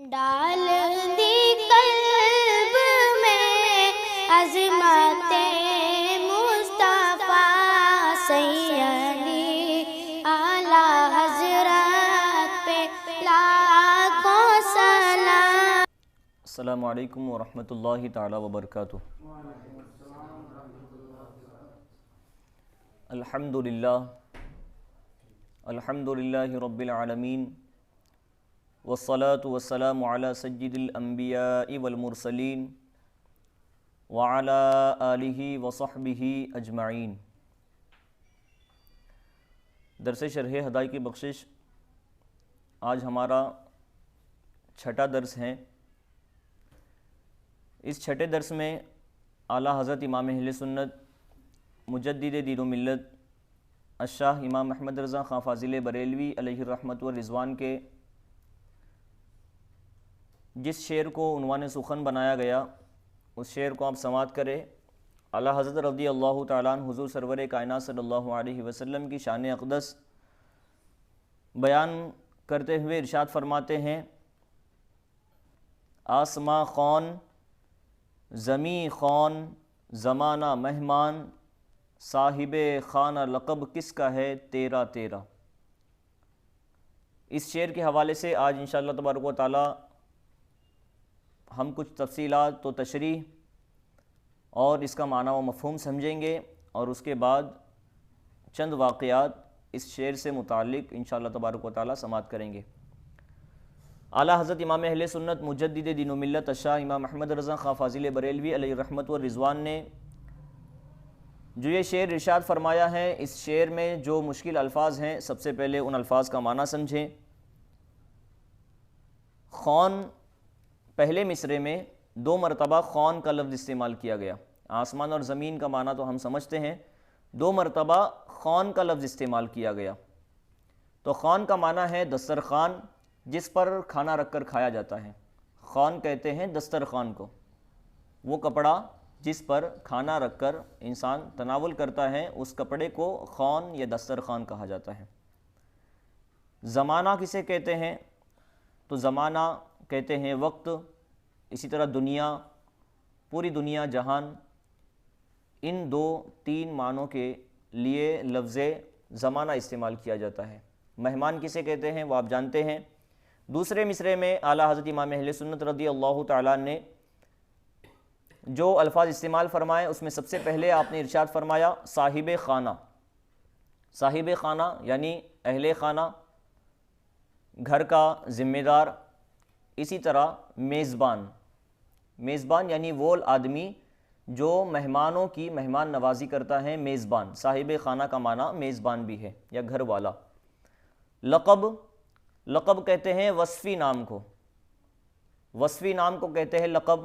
ڈال دی قلب میں عظمت مصطفیٰ سیدی اعلی حضرت پہ لاکھوں سلام۔ السلام علیکم ورحمۃ اللہ تعالی وبرکاتہ۔ الحمد للہ رب العالمین، والصلاة والسلام علی سید الانبیاء والمرسلین وعلی آلہ وصحبہ اجمعین۔ درس شرح ہدایت کی بخشش آج ہمارا چھٹا درس ہے۔ اس چھٹے درس میں اعلیٰ حضرت امام اہل سنت مجدد دین و ملت الشاہ امام احمد رضا خان فاضل بریلوی علیہ الرحمت والرضوان کے جس شعر کو عنوان سخن بنایا گیا اس شعر کو آپ سماعت کریں۔ اعلیٰ حضرت رضی اللہ تعالیٰ عنہ حضور سرور کائنات صلی اللہ علیہ وسلم کی شان اقدس بیان کرتے ہوئے ارشاد فرماتے ہیں: آسماں خون، زمیں خون، زمانہ مہمان، صاحب خانہ لقب کس کا ہے تیرا تیرا۔ اس شعر کے حوالے سے آج انشاءاللہ تبارک و تعالی ہم کچھ تفصیلات و تشریح اور اس کا معنی و مفہوم سمجھیں گے، اور اس کے بعد چند واقعات اس شعر سے متعلق انشاءاللہ تبارک و تعالی سماعت کریں گے۔ اعلیٰ حضرت امام اہل سنت مجدد دین و ملت الشاہ امام احمد رضا خان فاضل بریلوی علیہ الرحمت والرضوان نے جو یہ شعر ارشاد فرمایا ہے، اس شعر میں جو مشکل الفاظ ہیں سب سے پہلے ان الفاظ کا معنی سمجھیں۔ خون، پہلے مصرعے میں 2 مرتبہ خون کا لفظ استعمال کیا گیا۔ آسمان اور زمین کا معنی تو ہم سمجھتے ہیں، 2 مرتبہ خون کا لفظ استعمال کیا گیا۔ تو خون کا معنی ہے دسترخوان جس پر کھانا رکھ کر کھایا جاتا ہے۔ خون کہتے ہیں دسترخوان کو، وہ کپڑا جس پر کھانا رکھ کر انسان تناول کرتا ہے، اس کپڑے کو خون یا دسترخوان کہا جاتا ہے۔ زمانہ کسے کہتے ہیں؟ تو زمانہ کہتے ہیں وقت، اسی طرح دنیا، پوری دنیا، جہان، ان 2-3 معنوں کے لیے لفظ زمانہ استعمال کیا جاتا ہے۔ مہمان کسے کہتے ہیں وہ آپ جانتے ہیں۔ دوسرے مصرعے میں اعلیٰ حضرت امام اہل سنت رضی اللہ تعالیٰ نے جو الفاظ استعمال فرمائے اس میں سب سے پہلے آپ نے ارشاد فرمایا صاحب خانہ۔ صاحب خانہ یعنی اہل خانہ، گھر کا ذمہ دار۔ اسی طرح میزبان، میزبان یعنی وہ آدمی جو مہمانوں کی مہمان نوازی کرتا ہے، میزبان۔ صاحب خانہ کا معنی میزبان بھی ہے یا گھر والا۔ لقب، لقب کہتے ہیں وصفی نام کو، وصفی نام کو کہتے ہیں لقب۔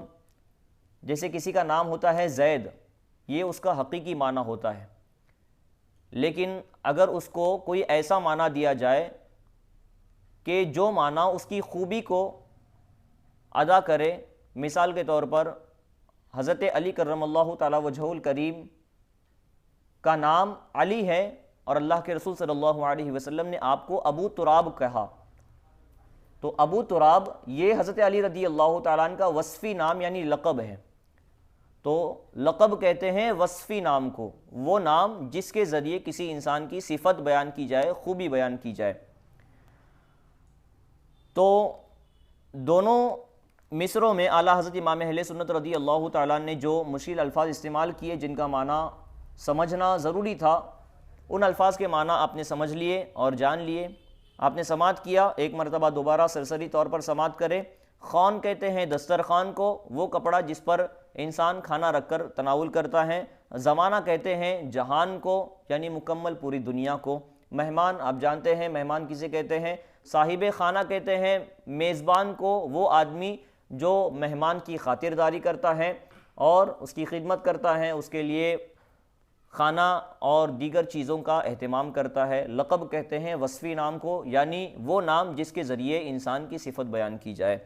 جیسے کسی کا نام ہوتا ہے زید، یہ اس کا حقیقی معنی ہوتا ہے، لیکن اگر اس کو کوئی ایسا معنی دیا جائے کہ جو معنی اس کی خوبی کو ادا کرے، مثال کے طور پر حضرت علی کرم اللہ تعالی وجہہ الکریم کا نام علی ہے اور اللہ کے رسول صلی اللہ علیہ وسلم نے آپ کو ابو تراب کہا، تو ابو تراب یہ حضرت علی رضی اللہ تعالیٰ عنہ کا وصفی نام یعنی لقب ہے۔ تو لقب کہتے ہیں وصفی نام کو، وہ نام جس کے ذریعے کسی انسان کی صفت بیان کی جائے، خوبی بیان کی جائے۔ تو دونوں مصروں میں اعلیٰ حضرت امام اہل سنت رضی اللہ تعالیٰ نے جو مشکل الفاظ استعمال کیے جن کا معنی سمجھنا ضروری تھا، ان الفاظ کے معنی آپ نے سمجھ لیے اور جان لیے۔ آپ نے سماعت کیا، ایک مرتبہ دوبارہ سرسری طور پر سماعت کرے۔ خون کہتے ہیں دسترخوان کو، وہ کپڑا جس پر انسان کھانا رکھ کر تناول کرتا ہے۔ زمانہ کہتے ہیں جہان کو یعنی مکمل پوری دنیا کو۔ مہمان آپ جانتے ہیں مہمان کسے کہتے ہیں۔ صاحب خانہ کہتے ہیں میزبان کو، وہ آدمی جو مہمان کی خاطرداری کرتا ہے اور اس کی خدمت کرتا ہے، اس کے لیے کھانا اور دیگر چیزوں کا اہتمام کرتا ہے۔ لقب کہتے ہیں وصفی نام کو، یعنی وہ نام جس کے ذریعے انسان کی صفت بیان کی جائے۔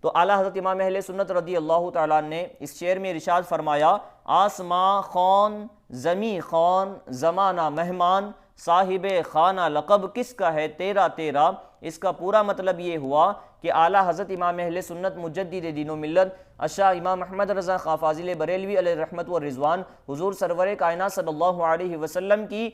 تو اعلیٰ حضرت امام اہل سنت رضی اللہ تعالیٰ نے اس شعر میں ارشاد فرمایا: آسماں خون، زمیں خون، زمانہ مہمان، صاحب خانہ لقب کس کا ہے تیرا تیرا۔ اس کا پورا مطلب یہ ہوا کہ اعلیٰ حضرت امام اہل سنت مجدد دین و ملت الشاہ امام احمد رضا خان فاضل بریلوی علیہ رحمت و رضوان حضور سرور کائنات صلی اللہ علیہ وسلم کی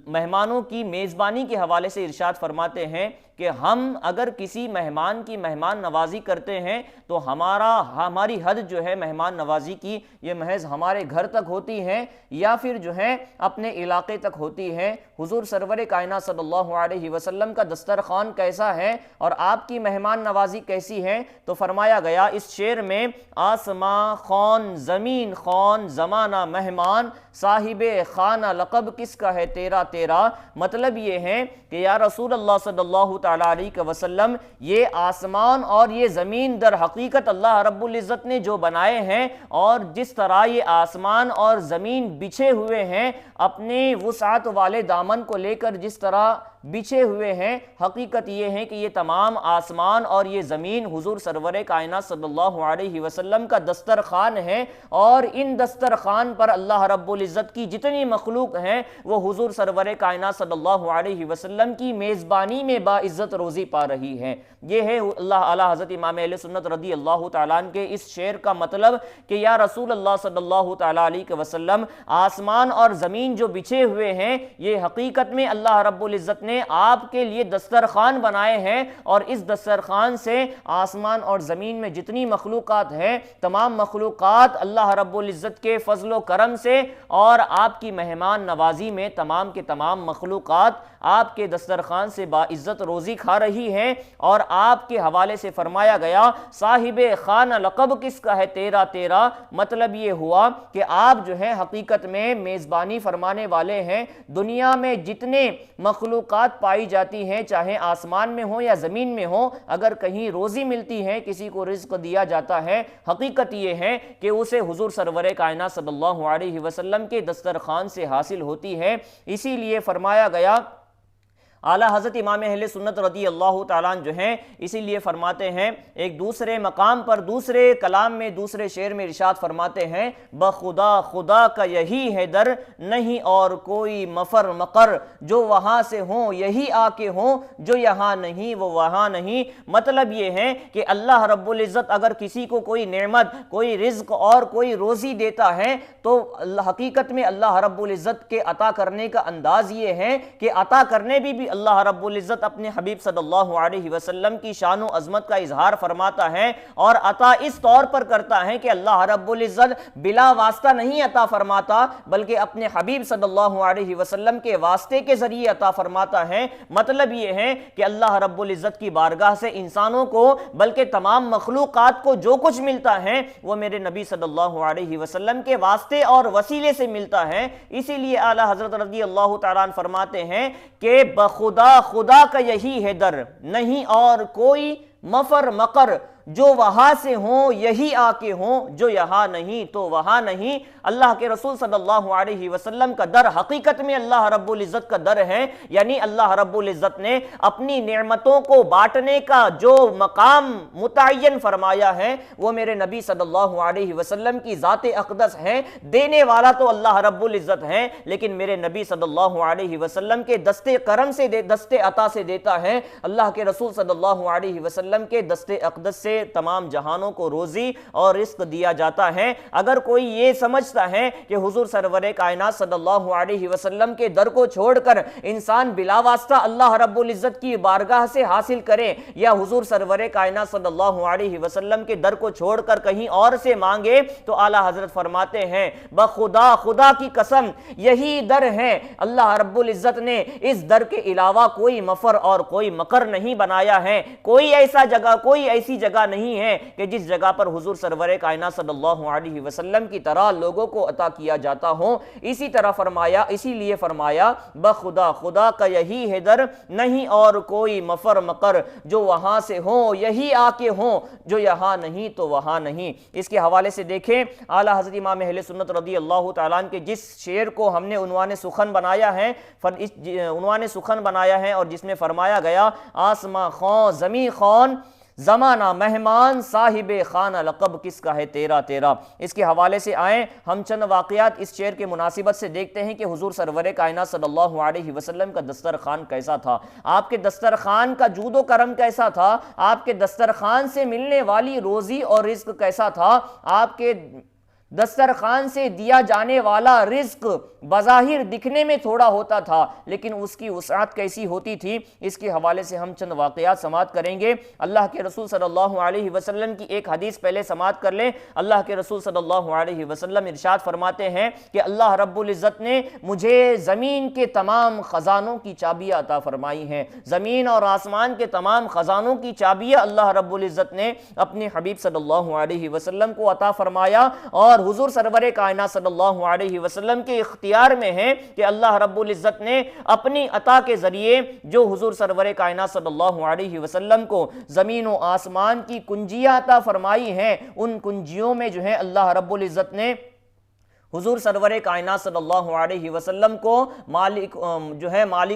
مہمانوں کی میزبانی کے حوالے سے ارشاد فرماتے ہیں کہ ہم اگر کسی مہمان کی مہمان نوازی کرتے ہیں تو ہماری حد جو ہے مہمان نوازی کی یہ محض ہمارے گھر تک ہوتی ہے یا پھر جو ہے اپنے علاقے تک ہوتی ہے۔ حضور سرور کائنات صلی اللہ علیہ وسلم کا دسترخوان کیسا ہے اور آپ کی مہمان نوازی کیسی ہے؟ تو فرمایا گیا اس شعر میں آسماں خون زمین خون زمانہ مہمان صاحب خانہ لقب کس کا ہے تیرا تیرا۔ مطلب یہ ہے کہ یا رسول اللہ صلی اللہ تعالیٰ علیہ وسلم یہ آسمان اور یہ زمین در حقیقت اللہ رب العزت نے جو بنائے ہیں اور جس طرح یہ آسمان اور زمین بچھے ہوئے ہیں اپنے وسعت والے دامن کو لے کر جس طرح بچھے ہوئے ہیں، حقیقت یہ ہے کہ یہ تمام آسمان اور یہ زمین حضور سرور کائنات صلی اللہ علیہ وسلم کا دسترخوان ہے، اور ان دسترخوان پر اللہ رب العزت کی جتنی مخلوق ہیں وہ حضور سرور کائنات صلی اللہ علیہ وسلم کی میزبانی میں باعزت روزی پا رہی ہے۔ یہ ہے اللہ اعلیٰ حضرت امام اہل سنت رضی اللہ تعالیٰ عنہ کے اس شعر کا مطلب کہ یا رسول اللہ صلی اللہ تعالیٰ علیہ وسلم آسمان اور زمین جو بچھے ہوئے ہیں یہ حقیقت میں اللہ رب العزت نے آپ کے لیے دسترخوان بنائے ہیں، اور اس دسترخوان سے آسمان اور زمین میں جتنی مخلوقات ہیں تمام مخلوقات اللہ رب العزت کے فضل و کرم سے اور آپ کی مہمان نوازی میں تمام کے تمام مخلوقات آپ کے دسترخوان سے باعزت روزی کھا رہی ہیں۔ اور آپ کے حوالے سے فرمایا گیا صاحب خانہ لقب کس کا ہے تیرا تیرا۔ مطلب یہ ہوا کہ آپ جو ہے حقیقت میں میزبانی فرمانے والے ہیں۔ دنیا میں جتنے مخلوقات پائی جاتی ہیں چاہے آسمان میں ہو یا زمین میں ہو، اگر کہیں روزی ملتی ہے کسی کو رزق دیا جاتا ہے، حقیقت یہ ہے کہ اسے حضور سرور کائنات صلی اللہ علیہ وسلم کے دسترخوان سے حاصل ہوتی ہے۔ اسی لیے فرمایا گیا اعلیٰ حضرت امام اہل سنت رضی اللہ تعالیٰ عنہ جو ہیں اسی لیے فرماتے ہیں ایک دوسرے مقام پر دوسرے کلام میں دوسرے شعر میں ارشاد فرماتے ہیں بخدا خدا کا یہی ہے در نہیں اور کوئی مفر مقر جو وہاں سے ہوں یہی آ کے ہوں جو یہاں نہیں وہ وہاں نہیں۔ مطلب یہ ہے کہ اللہ رب العزت اگر کسی کو کوئی نعمت کوئی رزق اور کوئی روزی دیتا ہے تو حقیقت میں اللہ رب العزت کے عطا کرنے کا انداز یہ ہے کہ عطا کرنے بھی اللہ رب العزت اپنے حبیب صلی اللہ علیہ وسلم کی شان و عظمت کا اظہار فرماتا ہے، اور عطا اس طور پر کرتا ہے کہ اللہ رب العزت بلا واسطہ نہیں عطا فرماتا بلکہ اپنے حبیب صلی اللہ علیہ وسلم کے واسطے کے ذریعے عطا فرماتا ہے۔ مطلب یہ ہے کہ اللہ رب العزت کی بارگاہ سے انسانوں کو بلکہ تمام مخلوقات کو جو کچھ ملتا ہے وہ میرے نبی صلی اللہ علیہ وسلم کے واسطے اور وسیلے سے ملتا ہے۔ اسی لیے اعلیٰ حضرت رضی اللہ تعالیٰ عنہ فرماتے ہیں کہ خدا خدا کا یہی ہے در نہیں اور کوئی مفر مقر جو وہاں سے ہوں یہی آ کے ہوں جو یہاں نہیں تو وہاں نہیں۔ اللہ کے رسول صلی اللہ علیہ وسلم کا در حقیقت میں اللہ رب العزت کا در ہے، یعنی اللہ رب العزت نے اپنی نعمتوں کو بانٹنے کا جو مقام متعین فرمایا ہے وہ میرے نبی صلی اللہ علیہ وسلم کی ذات اقدس ہے۔ دینے والا تو اللہ رب العزت ہے لیکن میرے نبی صلی اللہ علیہ وسلم کے دستے کرم سے دستے عطا سے دیتا ہے۔ اللہ کے رسول صلی اللہ علیہ وسلم کے دستے اقدس سے تمام جہانوں کو روزی اور رزق دیا جاتا ہے۔ اگر کوئی یہ سمجھتا ہے کہ حضور سرور کائنات صلی اللہ علیہ وسلم کے در کو چھوڑ کر انسان بلا واسطہ اللہ رب العزت کی بارگاہ سے حاصل کرے یا حضور سرور کائنات صلی اللہ علیہ وسلم کے در کو چھوڑ کر کہیں اور سے مانگے تو اعلیٰ حضرت فرماتے ہیں بخدا خدا کی قسم یہی در ہے، اللہ رب العزت نے اس در کے علاوہ کوئی مفر اور کوئی مکر نہیں بنایا ہے۔ کوئی ایسی جگہ نہیں ہے کہ جس جگہ پر حضور سرور کائنات صلی اللہ علیہ وسلم کی طرح لوگوں کو عطا کیا جاتا ہو۔ اسی لیے فرمایا بخدا خدا کا یہی ہے در نہیں اور کوئی مفر مقر جو وہاں سے ہوں یہی آ کے ہوں جو یہاں نہیں تو وہاں نہیں۔ اس کے حوالے سے دیکھیں اعلیٰ حضرت امام اہل سنت رضی اللہ تعالیٰ عنہ کے جس شعر کو ہم نے عنوان سخن بنایا ہے اور جس میں فرمایا گیا آسماں خون زمین خون زمانہ مہمان صاحب خانہ لقب کس کا ہے تیرا تیرا۔ اس کے حوالے سے آئیں ہم چند واقعات اس شعر کے مناسبت سے دیکھتے ہیں کہ حضور سرور کائنات صلی اللہ علیہ وسلم کا دسترخوان کیسا تھا، آپ کے دسترخوان کا جود و کرم کیسا تھا، آپ کے دسترخوان سے ملنے والی روزی اور رزق کیسا تھا، آپ کے دسترخوان سے دیا جانے والا رزق بظاہر دکھنے میں تھوڑا ہوتا تھا لیکن اس کی وسعت کیسی ہوتی تھی۔ اس کے حوالے سے ہم چند واقعات سماعت کریں گے۔ اللہ کے رسول صلی اللہ علیہ وسلم کی ایک حدیث پہلے سماعت کر لیں۔ اللہ کے رسول صلی اللہ علیہ وسلم ارشاد فرماتے ہیں کہ اللہ رب العزت نے مجھے زمین کے تمام خزانوں کی چابیاں عطا فرمائی ہیں، زمین اور آسمان کے تمام خزانوں کی چابیاں اللہ رب العزت نے اپنے حبیب صلی اللہ علیہ وسلم کو عطا فرمایا، اور حضور سرور کائنات صلی اللہ علیہ وسلم کے اختیار میں ہے کہ اللہ رب العزت نے اپنی عطا کے ذریعے جو حضور سرور کائنات صلی اللہ علیہ وسلم کو زمین و آسمان کی کنجیاں عطا فرمائی ہیں، ان کنجیوں میں جو ہے اللہ رب العزت نے حضور سرور کائنات صلی اللہ علیہ وسلم کو مالک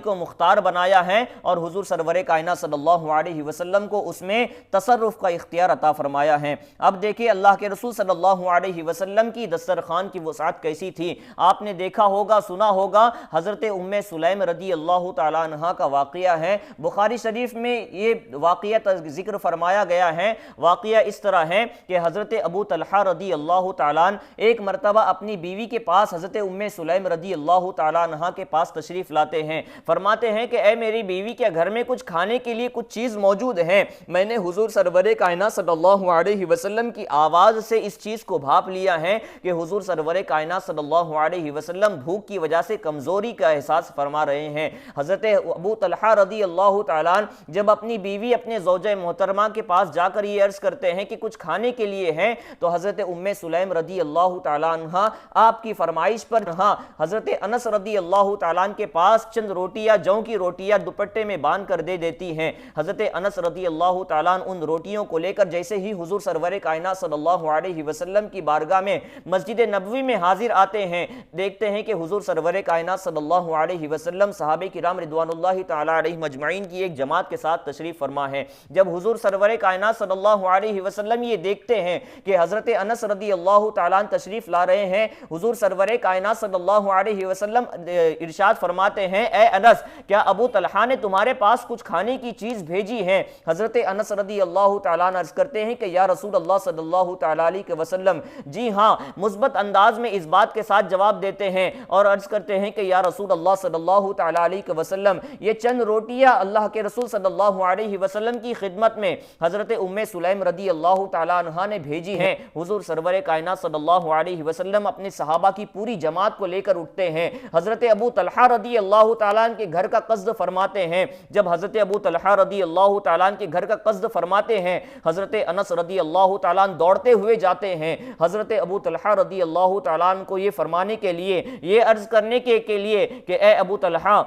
و مختار بنایا ہے، اور حضور سرور کائنات صلی اللہ علیہ وسلم کو اس میں تصرف کا اختیار عطا فرمایا ہے۔ اب دیکھیں اللہ کے رسول صلی اللہ علیہ وسلم کی دسترخوان کی وسعت کیسی تھی۔ آپ نے دیکھا ہوگا، سنا ہوگا، حضرت ام سلیم رضی اللہ تعالیٰ عنہ کا واقعہ ہے، بخاری شریف میں یہ واقعہ ذکر فرمایا گیا ہے۔ واقعہ اس طرح ہے کہ حضرت ابو طلحہ رضی اللہ تعالیٰ عنہ ایک مرتبہ اپنی بیوی کے پاس حضرت ام سلیم رضی اللہ تعالیٰ عنہ کے پاس تشریف لاتے ہیں، فرماتے ہیں کہ اے میری بیوی، کیا گھر میں کچھ کھانے کے لیے کچھ چیز موجود ہے؟ میں نے حضور سرور کائنات صلی اللہ علیہ وسلم کی آواز سے اس چیز کو بھاپ لیا ہے کہ حضور سرور کائنات صلی اللہ علیہ وسلم بھوک کی وجہ سے کمزوری کا احساس فرما رہے ہیں۔ حضرت ابو طلحہ رضی اللہ تعالیٰ عنہ جب اپنی بیوی اپنے زوجہ محترمہ کے پاس جا کر یہ عرض کرتے ہیں کہ کچھ کھانے کے لیے ہے، تو حضرت ام سلیم رضی اللہ تعالیٰ عنہ آپ کی فرمائش پر حضرت انس رضی اللہ تعالیٰ عنہ کے پاس چند روٹیاں، جوں کی روٹیاں دوپٹے میں باندھ کر دے دیتی ہیں۔ حضرت انس رضی اللہ تعالیٰ عنہ ان روٹیوں کو لے کر جیسے ہی حضور سرور کائنات صلی اللہ علیہ وسلم کی بارگاہ میں مسجد نبوی میں حاضر آتے ہیں، دیکھتے ہیں کہ حضور سرور کائنات صلی اللہ علیہ وسلم صحابہ کرام رضوان اللہ تعالیٰ علیہ مجمعین کی ایک جماعت کے ساتھ تشریف فرما ہے۔ جب حضور سرور کائنات صلی اللہ علیہ وسلم یہ دیکھتے ہیں کہ حضرت انس رضی اللہ تعالیٰ عنہ تشریف لا رہے ہیں، حضور سرور کائنات صلی اللہ علیہ وسلم ارشاد فرماتے ہیں، اے انس، کیا ابو طلحہ نے تمہارے پاس کچھ کھانے کی چیز بھیجی ہے؟ حضرت انس رضی اللہ تعالیٰ عنہ عرض کرتے ہیں کہ یا رسول اللہ صلی اللہ تعالیٰ علیہ وسلم، جی ہاں، مثبت انداز میں اس بات کے ساتھ جواب دیتے ہیں اور عرض کرتے ہیں کہ یا رسول اللہ صلی اللہ تعالیٰ علیہ وسلم، یہ چند روٹیاں اللہ کے رسول صلی اللہ علیہ وسلم کی خدمت میں حضرت ام سلیم رضی اللہ تعالیٰ عنہ نے بھیجی ہیں۔ حضور سرور کائنات صلی اللہ علیہ وسلم اپنے صحابہ کی پوری جماعت کو لے کر اٹھتے ہیں، حضرت ابو طلحہ رضی اللہ تعالیٰ عنہ کے گھر کا قصد فرماتے ہیں۔ جب حضرت ابو طلحہ رضی اللہ تعالیٰ عنہ کے گھر کا قصد فرماتے ہیں، حضرت انس رضی اللہ تعالیٰ عنہ دوڑتے ہوئے جاتے ہیں حضرت ابو طلحہ رضی اللہ تعالیٰ عنہ کو یہ فرمانے کے لیے، یہ عرض کرنے کے لیے کہ اے ابو طلحہ،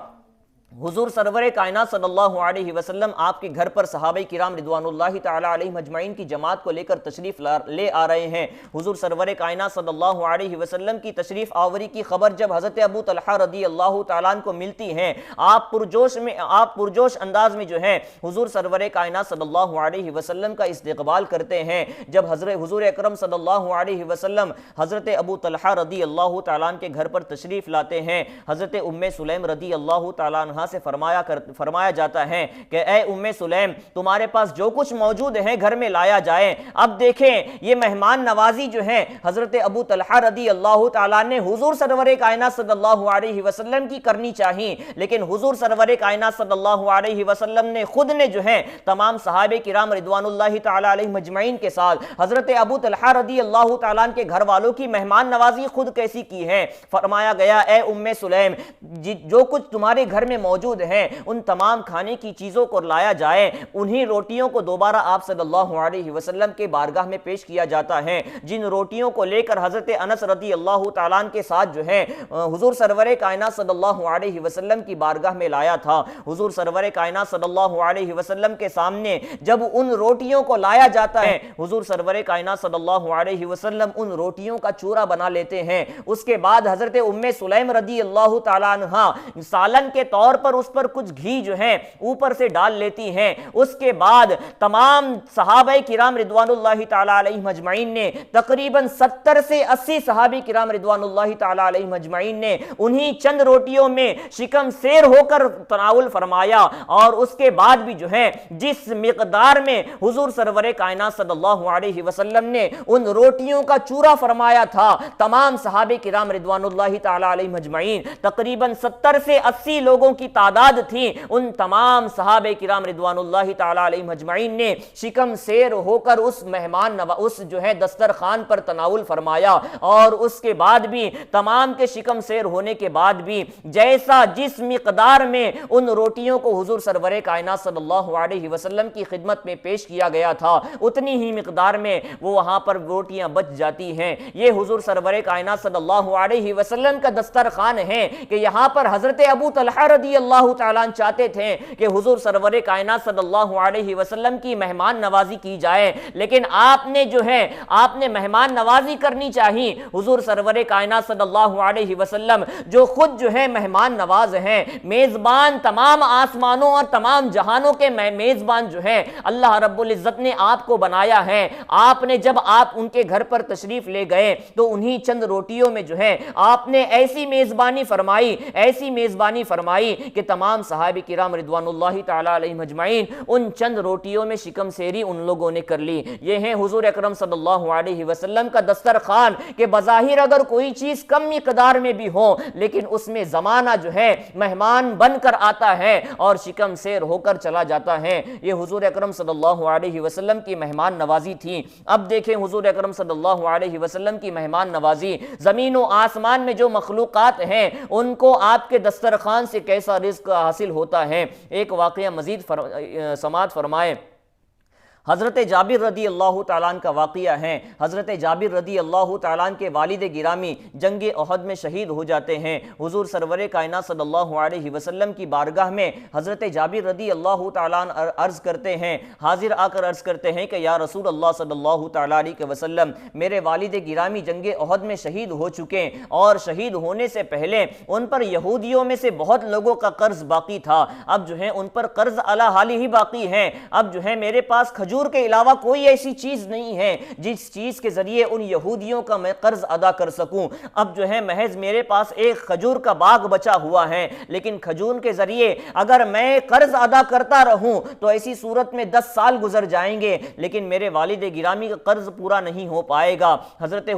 حضور سرور کائنات صلی اللہ علیہ وسلم آپ کے گھر پر صحابہ کرام رضوان اللہ تعالیٰ علیہ مجمعین کی جماعت کو لے کر تشریف لے آ رہے ہیں۔ حضور سرور کائنات صلی اللہ علیہ وسلم کی تشریف آوری کی خبر جب حضرت ابو طلحہ رضی اللہ تعالیٰ عنہ کو ملتی ہے، آپ پرجوش انداز میں جو ہے حضور سرور کائنات صلی اللہ علیہ وسلم کا استقبال کرتے ہیں۔ جب حضور اکرم صلی اللہ علیہ وسلم حضرت ابو طلحہ رضی اللہ تعالیٰ عنہ کے گھر پر تشریف لاتے ہیں، حضرت ام سلیم رضی اللہ تعالیٰ عنہ سے فرمایا جاتا ہے کہ اے ام سلیم، تمہارے پاس جو کچھ موجود ہے گھر میں لایا جائے۔ اب دیکھیں یہ مہمان نوازی جو ہے حضرت ابو طلحہ رضی اللہ تعالیٰ نے حضور سرور کائنات صلی اللہ علیہ وسلم کی کرنی چاہی، لیکن حضور سرور کائنات صلی اللہ علیہ وسلم نے خود نے جو ہے تمام صحابہ کرام رضوان اللہ تعالیٰ علیہ مجمعین کے ساتھ حضرت ابو طلحہ رضی اللہ تعالیٰ کے گھر والوں کی مہمان نوازی خود کیسی کی ہے۔ فرمایا گیا اے ام سلیم، جو کچھ تمہارے گھر میں موجود ہیں ان تمام کھانے کی چیزوں کو لایا جائے، انہی روٹیوں کو دوبارہ آپ صلی اللہ علیہ وسلم کے بارگاہ میں پیش کیا جاتا ہے، جن روٹیوں کو لے کر حضرت انس رضی اللہ تعالیٰ عنہ کے ساتھ جو ہے حضور سرور کائنات صلی اللہ علیہ وسلم کی بارگاہ میں لایا تھا۔ حضور سرور کائنات صلی اللہ علیہ وسلم کے سامنے جب ان روٹیوں کو لایا جاتا ہے، حضور سرور کائنات صلی اللہ علیہ وسلم ان روٹیوں کا چورا بنا لیتے ہیں۔ اس کے بعد حضرت ام سلیم رضی اللہ تعالیٰ عنہ سالن کے طور پر اس پر کچھ گھی جو ہے اوپر سے ڈال لیتی ہیں۔ اس کے بعد تمام صحابہ کرام رضوان اللہ تعالی علیہم اجمعین نے تقریباً 70 سے 80 صحابہ کرام رضوان اللہ تعالی علیہم اجمعین نے انہی چند روٹیوں میں شکم سیر ہو کر تناول فرمایا، اور اس کے بعد بھی جو ہے جس مقدار میں حضور سرور کائنات صلی اللہ علیہ وسلم نے ان روٹیوں کا چورا فرمایا تھا، تمام صحابہ کرام رضوان اللہ تعالی علیہم اجمعین تقریباً 70 سے 80 لوگوں کی تعداد تھی، ان تمام صحابہ کرام رضوان اللہ تعالی علیہم اجمعین نے شکم سیر ہو کر اس اس جو ہے دسترخوان پر تناول فرمایا، اور اس کے بعد بھی تمام کے شکم سیر ہونے کے بعد بھی جیسا جس مقدار میں ان روٹیوں کو حضور سرور کائنات صلی اللہ علیہ وسلم کی خدمت میں پیش کیا گیا تھا، اتنی ہی مقدار میں وہ وہاں پر روٹیاں بچ جاتی ہیں۔ یہ حضور سرور کائنات صلی اللہ علیہ وسلم کا دسترخوان ہے کہ یہاں پر حضرت ابو طلحہ رضی اللہ تعالیٰ عنہ چاہتے تھے کہ حضور سرور کائنات صلی اللہ علیہ وسلم کی مہمان نوازی کی جائے، لیکن آپ نے مہمان نوازی کرنی چاہیے حضور سرور کائنات صلی اللہ علیہ وسلم جو خود جو ہے مہمان نواز ہیں، میزبان، تمام آسمانوں اور تمام جہانوں کے میزبان جو ہے اللہ رب العزت نے آپ کو بنایا ہے۔ آپ نے جب آپ ان کے گھر پر تشریف لے گئے تو انہی چند روٹیوں میں جو ہے آپ نے ایسی میزبانی فرمائی کہ تمام صحابہ کرام رضوان اللہ تعالی علیہم اجمعین ان چند روٹیوں میں شکم سیری ان لوگوں نے کر لی۔ یہ ہے حضور اکرم صلی اللہ علیہ وسلم کا دسترخوان کہ بظاہر اگر کوئی چیز کم مقدار میں بھی ہو لیکن اس میں زمانہ جو ہے مہمان بن کر آتا ہے اور شکم سیر ہو کر چلا جاتا ہے۔ یہ حضور اکرم صلی اللہ علیہ وسلم کی مہمان نوازی تھی۔ اب دیکھیں حضور اکرم صلی اللہ علیہ وسلم کی مہمان نوازی، زمین و آسمان میں جو مخلوقات ہیں ان کو آپ کے دسترخوان سے کیسا رزق حاصل ہوتا ہے۔ ایک واقعہ مزید سماعت فرمائے۔ حضرت جابر رضی اللہ تعالیٰ عنہ کا واقعہ ہے۔ حضرت جابر رضی اللہ تعالیٰ عنہ کے والد گرامی جنگ احد میں شہید ہو جاتے ہیں۔ حضور سرور کائنات صلی اللہ علیہ وسلم کی بارگاہ میں حضرت جابر رضی اللہ تعالیٰ عنہ عرض کرتے ہیں، حاضر آ کر عرض کرتے ہیں کہ یا رسول اللہ صلی اللہ تعالیٰ علیہ وسلم، میرے والد گرامی جنگ احد میں شہید ہو چکے اور شہید ہونے سے پہلے ان پر یہودیوں میں سے بہت لوگوں کا قرض باقی تھا، اب جو ہے ان پر قرض علی حالی ہی باقی ہے، اب جو ہے میرے پاس کھجور کے علاوہ کوئی ایسی چیز نہیں ہے جس چیز کے ذریعے ان یہودیوں کا میں قرض ادا کر سکوں، اب جو ہے محض میرے پاس ایک کھجور کا باغ بچا ہوا ہے، لیکن کھجور کے ذریعے اگر میں قرض ادا کرتا رہوں تو ایسی صورت میں 10 سال گزر جائیں گے، لیکن میرے والد گرامی کا قرض پورا نہیں ہو پائے گا۔ حضرت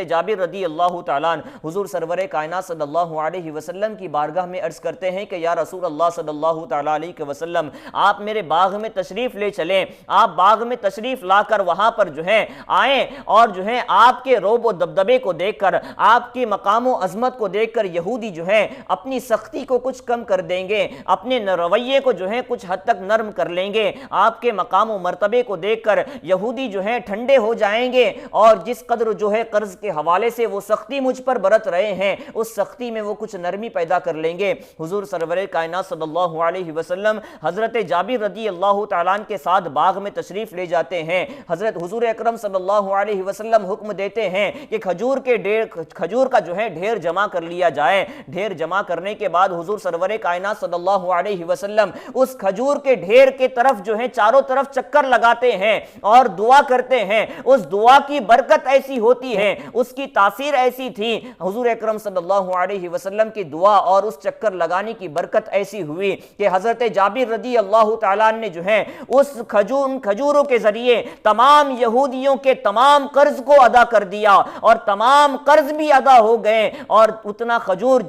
جابر رضی اللہ تعالیٰ عنہ حضور سرور کائنات صلی اللہ علیہ وسلم کی بارگاہ میں عرض کرتے ہیں کہ یا رسول اللہ صلی اللہ تعالیٰ علیہ وسلم، آپ میرے باغ میں تشریف لے چلیں، آپ باغ میں تشریف لا کر وہاں پر جو ہے آئیں اور جو ہے آپ کے روب و دبدبے کو دیکھ کر، آپ کی مقام و عظمت کو دیکھ کر یہودی جو ہے اپنی سختی کو کچھ کم کر دیں گے، اپنے رویے کو جو ہے کچھ حد تک نرم کر لیں گے، آپ کے مقام و مرتبے کو دیکھ کر یہودی جو ہے ٹھنڈے ہو جائیں گے، اور جس قدر جو ہے قرض کے حوالے سے وہ سختی مجھ پر برت رہے ہیں اس سختی میں وہ کچھ نرمی پیدا کر لیں گے۔ حضور سرور کائنات صلی اللہ علیہ وسلم حضرت جابر رضی اللہ تعالیٰ عنہ کے ساتھ باغ میں تشریف لے جاتے ہیں۔ حضرت حضور اکرم صلی اللہ علیہ وسلم حکم دیتے ہیں کہ کھجور کا جو ہے ڈھیر جمع کر لیا جائے۔ ڈھیر جمع کرنے کے بعد حضور سرور کائنات صلی اللہ علیہ وسلم اس کھجور کے ڈھیر کے طرف جو ہے چاروں طرف چکر لگاتے ہیں اور دعا کرتے ہیں۔ اس دعا کی برکت ایسی ہوتی ہے، اس کی تاثیر ایسی تھی، حضور اکرم صلی اللہ علیہ وسلم کی دعا اور اس چکر لگانے کی برکت ایسی ہوئی کہ حضرت جابر رضی اللہ تعالیٰ نے جو ہے اس کھجوروں کے ذریعے تمام یہودیوں کے تمام قرض کو ادا کر دیا، اور تمام قرض بھی ادا ہو گئے، اور اتنا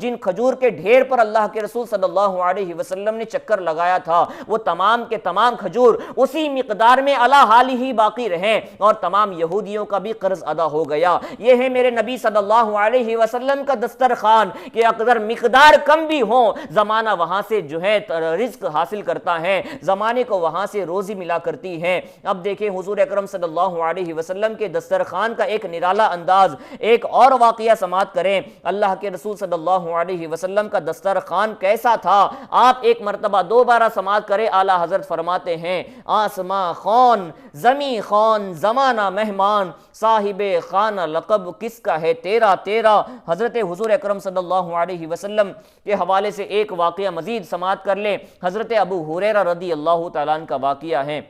جن کھجور کے ڈھیر پر اللہ کے رسول صلی اللہ علیہ وسلم نے چکر لگایا تھا وہ تمام کے تمام کھجور اسی مقدار میں علی حال ہی باقی رہے، اور تمام یہودیوں کا بھی قرض ادا ہو گیا۔ یہ ہے میرے نبی صلی اللہ علیہ وسلم کا دسترخوان کہ اگر مقدار کم بھی ہو، زمانہ وہاں سے جو ہے رزق حاصل کرتا ہے، زمانے کو وہاں سے روزی ملا کرتی ہے۔ ہیں۔ اب دیکھیں حضور اکرم صلی اللہ علیہ وسلم کے دسترخوان کا ایک نرالا انداز، ایک اور واقعہ سماعت کریں۔ اللہ کے رسول صلی اللہ علیہ وسلم کا دسترخوان کیسا تھا، آپ ایک مرتبہ دوبارہ سماعت کریں۔ اعلیٰ حضرت فرماتے ہیں آسماں خون، زمین خون، زمانہ مہمان، صاحب خانہ لقب کس کا ہے تیرا تیرا۔ حضرت حضور اکرم صلی اللہ علیہ وسلم کے حوالے سے ایک واقعہ مزید سماعت کر لیں۔ حضرت ابو ہریرہ رضی اللہ تعالیٰ عنہ کا واقعہ ہے۔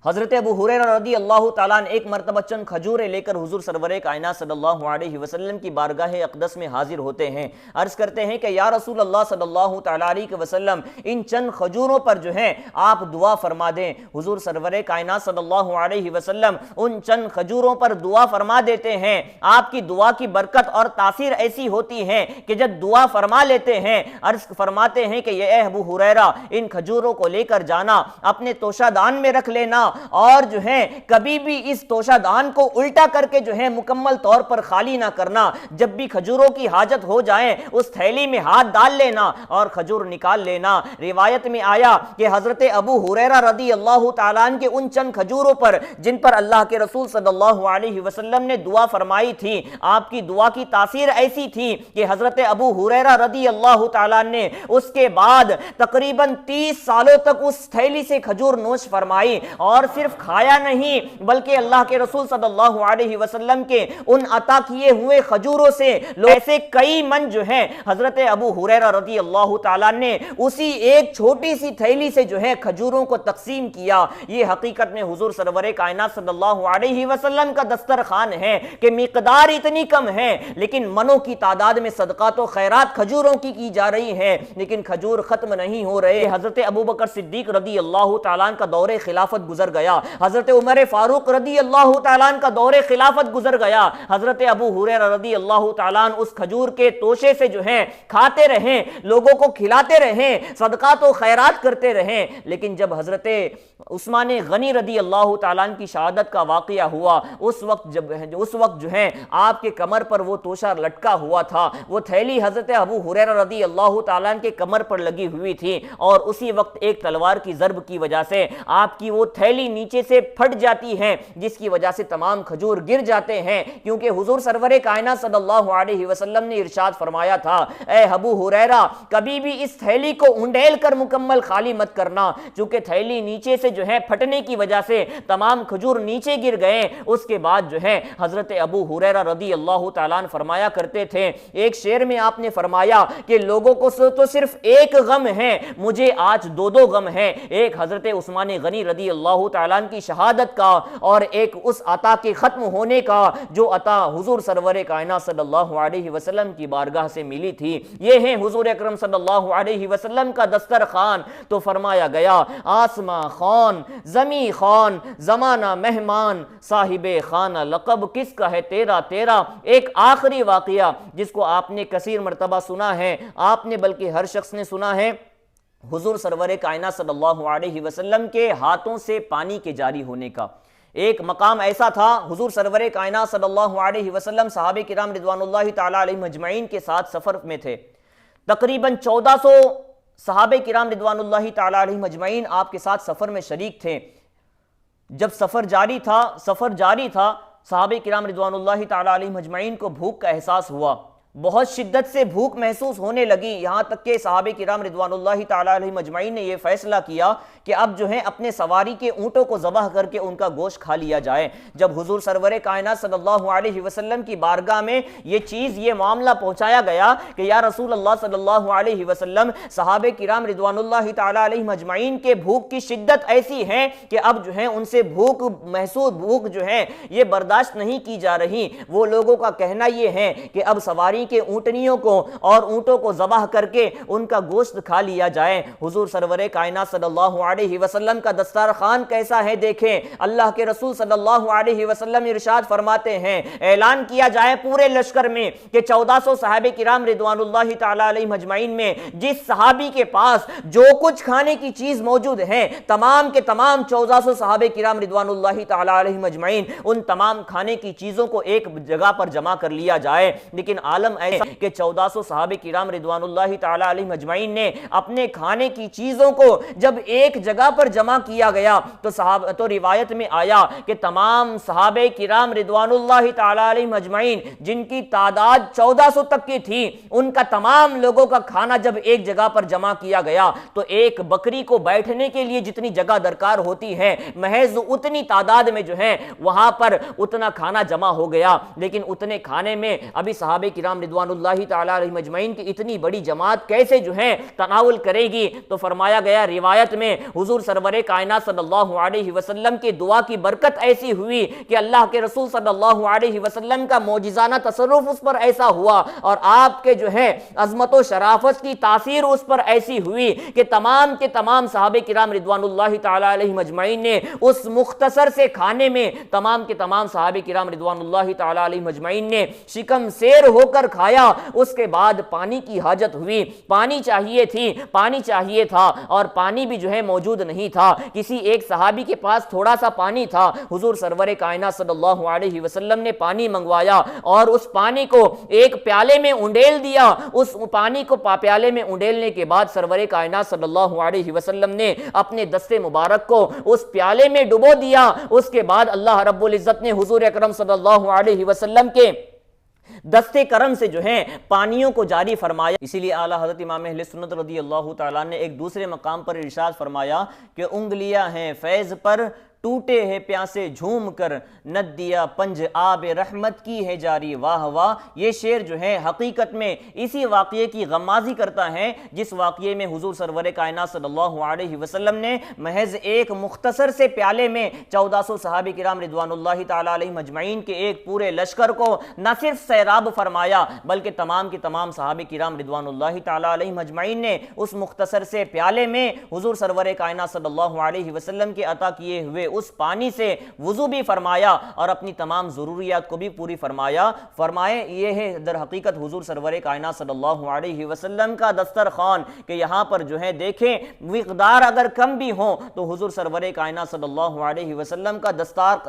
حضرت ابو ہریرہ رضی اللہ تعالیٰ عنہ ایک مرتبہ چند کھجوریں لے کر حضور سرور کائنات صلی اللہ علیہ وسلم کی بارگاہ اقدس میں حاضر ہوتے ہیں، عرض کرتے ہیں کہ یا رسول اللہ صلی اللہ تعالیٰ علیہ وسلم ان چند کھجوروں پر جو ہے آپ دعا فرما دیں۔ حضور سرور کائنات صلی اللہ علیہ وسلم ان چند کھجوروں پر دعا فرما دیتے ہیں۔ آپ کی دعا کی برکت اور تاثیر ایسی ہوتی ہے کہ جب دعا فرما لیتے ہیں، عرض فرماتے ہیں کہ یہ اے ابو ہریرہ ان کھجوروں کو لے کر جانا، اپنے توشہ دان میں رکھ لینا، اور جو ہے کبھی بھی اس توشہ دان کو الٹا کر کے جو ہے مکمل طور پر خالی نہ کرنا۔ جب بھی کھجوروں کی حاجت ہو جائے اس تھیلی میں ہاتھ ڈال لینا اور کھجور نکال لینا۔ روایت میں آیا کہ حضرت ابو ہریرہ رضی اللہ تعالیٰ عنہ کے ان چند کھجوروں پر جن پر اللہ کے رسول صلی اللہ علیہ وسلم نے دعا فرمائی تھی، آپ کی دعا کی تاثیر ایسی تھی کہ حضرت ابو ہریرہ رضی اللہ تعالیٰ عنہ نے اس کے بعد تقریباً 30 سالوں تک اس تھیلی سے کھجور نوش فرمائی، اور صرف کھایا نہیں بلکہ اللہ کے رسول صلی اللہ علیہ وسلم کے ان عطا کیے ہوئے کھجوروں سے ایسے کئی من جو ہیں حضرت ابو ہریرہ رضی اللہ تعالیٰ نے اسی ایک چھوٹی سی تھیلی سے جو ہے کھجوروں کو تقسیم کیا۔ یہ حقیقت میں حضور سرور کائنات صلی اللہ علیہ وسلم کا دسترخوان ہے کہ مقدار اتنی کم ہے لیکن منوں کی تعداد میں صدقات و خیرات کھجوروں کی جا رہی ہے، لیکن کھجور ختم نہیں ہو رہے۔ حضرت ابوبکر صدیق رضی اللہ تعالیٰ عنہ کا دور خلافت گزر گیا، حضرت عمر فاروق رضی اللہ تعالیٰ عنہ کا دور خلافت گزر گیا، حضرت ابو ہریرہ رضی اللہ تعالیٰ عنہ اس کھجور کے توشے سے جو ہیں کھاتے رہیں، لوگوں کو کھلاتے رہیں، صدقات و خیرات کرتے رہیں۔ لیکن جب حضرت عثمان غنی رضی اللہ تعالیٰ عنہ کی شہادت کا واقعہ ہوا، اس وقت جو ہے آپ کے کمر پر وہ توشہ لٹکا ہوا تھا، وہ تھیلی حضرت ابو ہریرہ رضی اللہ تعالیٰ عنہ کے کمر پر لگی ہوئی تھی، اور اسی وقت ایک تلوار کی ضرب کی وجہ سے آپ کی وہ تھیلی نیچے سے پھٹ جاتی ہے، جس کی وجہ سے تمام کھجور گر جاتے ہیں، کیونکہ حضور سرور کائنات صلی اللہ علیہ وسلم نے ارشاد فرمایا تھا اے ابو ہریرہ کبھی بھی اس تھیلی کو انڈیل کر مکمل خالی مت کرنا، چونکہ تھیلی نیچے سے جو ہے پھٹنے کی وجہ سے تمام کھجور نیچے گر گئے۔ اس کے بعد جو ہے حضرت ابو ہریرہ رضی اللہ تعالیٰ عنہ فرمایا کرتے تھے، ایک شعر میں آپ نے فرمایا کہ لوگوں کو تو صرف ایک غم ہے، مجھے آج دو غم ہے، ایک حضرت عثمان غنی رضی اللہ تعالیٰ عنہ کی شہادت کا اور ایک اس عطا کے ختم ہونے کا جو عطا حضور سرور کائنات صلی اللہ علیہ وسلم کی بارگاہ سے ملی تھی۔ یہ ہے حضور اکرم صلی اللہ علیہ وسلم کا دسترخوان۔ تو فرمایا گیا آسماں خون، زمین خون، زمانہ مہمان، صاحب خانہ لقب کس کا ہے تیرا تیرا۔ ایک آخری واقعہ جس کو آپ نے کثیر مرتبہ سنا ہے، آپ نے بلکہ ہر شخص نے سنا ہے، حضور سرور کائنات صلی اللہ علیہ وسلم کے ہاتھوں سے پانی کے جاری ہونے کا۔ ایک مقام ایسا تھا، حضور سرور کائنات صلی اللہ علیہ وسلم صحابہ کرام رضوان اللہ تعالی علیہم اجمعین کے ساتھ سفر میں تھے، تقریباً 1400 صحابہ کرام رضوان اللہ تعالی علیہم اجمعین آپ کے ساتھ سفر میں شریک تھے۔ جب سفر جاری تھا صحابہ کرام رضوان اللہ تعالی علیہم اجمعین کو بھوک کا احساس ہوا، بہت شدت سے بھوک محسوس ہونے لگی، یہاں تک کہ صحابہ کرام رضوان اللہ تعالی علیہم اجمعین نے یہ فیصلہ کیا کہ اب جو ہے اپنے سواری کے اونٹوں کو ذبح کر کے ان کا گوشت کھا لیا جائے۔ جب حضور سرور کائنات صلی اللہ علیہ وسلم کی بارگاہ میں یہ معاملہ پہنچایا گیا کہ یا رسول اللہ صلی اللہ علیہ وسلم، صحابہ کرام رضوان اللہ تعالی علیہم اجمعین کے بھوک کی شدت ایسی ہے کہ اب جو ہے ان سے بھوک جو ہے یہ برداشت نہیں کی جا رہی۔ وہ لوگوں کا کہنا یہ ہے کہ اب سواری کے اونٹنیوں کو اور اونٹوں کو ذبح کر کے ان کا گوشت کھا لیا جائے۔ حضور سرور کائنات صلی اللہ علیہ وسلم کا دسترخوان کیسا ہے دیکھیں، اللہ کے رسول صلی اللہ علیہ وسلم ارشاد فرماتے ہیں، اعلان کیا جائے پورے لشکر میں کہ 1400 صحابہ کرام رضوان اللہ تعالی علیہم اجمعین میں جس صحابی کے پاس جو کچھ کھانے کی چیز موجود ہے، تمام کے تمام 1400 صحابہ کرام رضوان اللہ تعالی علیہم اجمعین ان تمام کھانے کی چیزوں کو ایک جگہ پر جمع کر لیا جائے۔ لیکن عالم وسلم ایسا کہ 1400 صحابہ کرام رضوان اللہ تعالی علیہم اجمعین نے اپنے کھانے کی چیزوں کو جب ایک جگہ پر جمع کیا گیا تو روایت میں آیا کہ تمام صحابہ کرام رضوان اللہ تعالی علیہم اجمعین جن کی تعداد 1400 تک کی تھی، ان کا تمام لوگوں کا کھانا جب ایک جگہ پر جمع کیا گیا تو ایک بکری کو بیٹھنے کے لیے جتنی جگہ درکار ہوتی ہے محض اتنی تعداد میں جو ہے وہاں پر اتنا کھانا جمع ہو گیا۔ لیکن اتنے کھانے میں ابھی صحابہ کرام رضوان اللہ تعالی علیہم اجمعین کی اتنی بڑی جماعت کیسے جو ہے تناول کرے گی؟ تو فرمایا گیا روایت میں حضور سرور کائنات صلی اللہ علیہ وسلم کی دعا کی برکت ایسی ہوئی کہ اللہ کے رسول صلی اللہ علیہ وسلم کا معجزانہ تصرف اس پر ایسا ہوا اور آپ کے جو ہے عظمت و شرافت کی تاثیر اس پر ایسی ہوئی کہ تمام کے تمام صحابہ کرام رضوان اللہ تعالی علیہم اجمعین نے اس مختصر سے کھانے میں تمام کے تمام صحابہ کرام رضوان اللہ تعالی علیہم اجمعین نے شکم سیر ہو کر کھایا۔ اس کے بعد پانی کی حاجت ہوئی، پانی چاہیے تھا اور پانی بھی جو ہے موجود نہیں تھا، کسی ایک صحابی کے پاس تھوڑا سا پانی تھا۔ حضور سرور کائنات صلی اللہ علیہ وسلم نے پانی منگوایا اور اس پانی کو ایک پیالے میں انڈیل دیا۔ اس پانی کو پیالے میں انڈیلنے کے بعد سرور کائنات صلی اللہ علیہ وسلم نے اپنے دست مبارک کو اس پیالے میں ڈبو دیا۔ اس کے بعد اللہ رب العزت نے حضور اکرم صلی اللہ علیہ وسلم کے دستے کرم سے جو ہیں پانیوں کو جاری فرمایا۔ اسی لیے اعلیٰ حضرت امام اہل سنت رضی اللہ تعالیٰ نے ایک دوسرے مقام پر ارشاد فرمایا کہ انگلیاں ہیں فیض پر ٹوٹے ہیں پیاسے جھوم کر، ندیا پنج آب رحمت کی ہے جاری، واہ واہ۔ یہ شعر جو ہے حقیقت میں اسی واقعے کی غمازی کرتا ہے جس واقعے میں حضور سرور کائنات صلی اللہ علیہ وسلم نے محض ایک مختصر سے پیالے میں 1400 صحابہ کرام رضوان اللہ تعالی علیہم اجمعین کے ایک پورے لشکر کو نہ صرف سیراب فرمایا بلکہ تمام کے تمام صحابہ کرام رضوان اللہ تعالی علیہم اجمعین نے اس مختصر سے پیالے میں حضور سرور کائنات صلی اللہ علیہ وسلم کے عطا کیے ہوئے اس پانی سے وضو بھی فرمایا اور اپنی تمام ضروریات کو بھی پوری فرمائے۔ یہ ہے در حقیقت حضور سرور کائنات صلی اللہ علیہ وسلم کا دسترخوان کہ یہاں پر جو ہے دیکھیں مقدار اگر کم بھی ہو تو حضور سرور کائنات صلی اللہ علیہ وسلم کا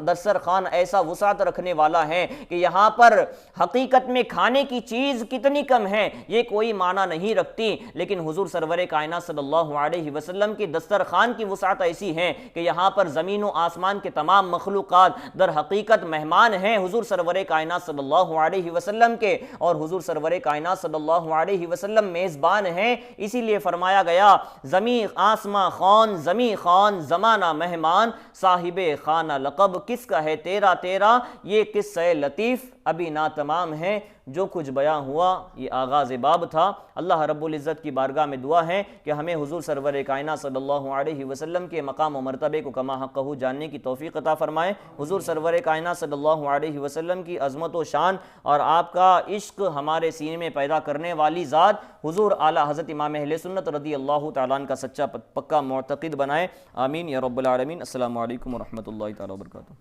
دسترخوان ایسا وسعت رکھنے والا ہے کہ یہاں پر حقیقت میں کھانے کی چیز کتنی کم ہے یہ کوئی معنی نہیں رکھتی، لیکن حضور سرور کائنات صلی اللہ علیہ وسلم کی دسترخوان کی وسعت ایسی ہے کہ یہاں پر زمین و آسمان کے تمام مخلوقات در حقیقت مہمان ہیں حضور سرور کائنات صلی اللہ علیہ وسلم کے، اور حضور سرور کائنات صلی اللہ علیہ وسلم میزبان ہیں۔ اسی لیے فرمایا گیا زمین آسمان خان، زمین خان زمانہ مہمان، صاحب خانہ لقب کس کا ہے تیرا تیرا، یہ قصہ لطیف ابھی ناتمام ہے، جو کچھ بیان ہوا یہ آغاز باب تھا۔ اللہ رب العزت کی بارگاہ میں دعا ہے کہ ہمیں حضور سرور کائنات صلی اللہ علیہ وسلم کے مقام و مرتبے کو کما حقہ جاننے کی توفیق عطا فرمائے، حضور سرور کائنات صلی اللہ علیہ وسلم کی عظمت و شان اور آپ کا عشق ہمارے سینے میں پیدا کرنے والی ذات حضور اعلیٰ حضرت امام اہل سنت رضی اللہ تعالیٰ عنہ کا سچا پکا معتقد بنائے، آمین یا رب العالمین۔ السلام علیکم ورحمۃ اللہ تعالیٰ وبرکاتہ۔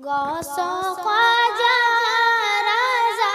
غوث و خواجہ رضا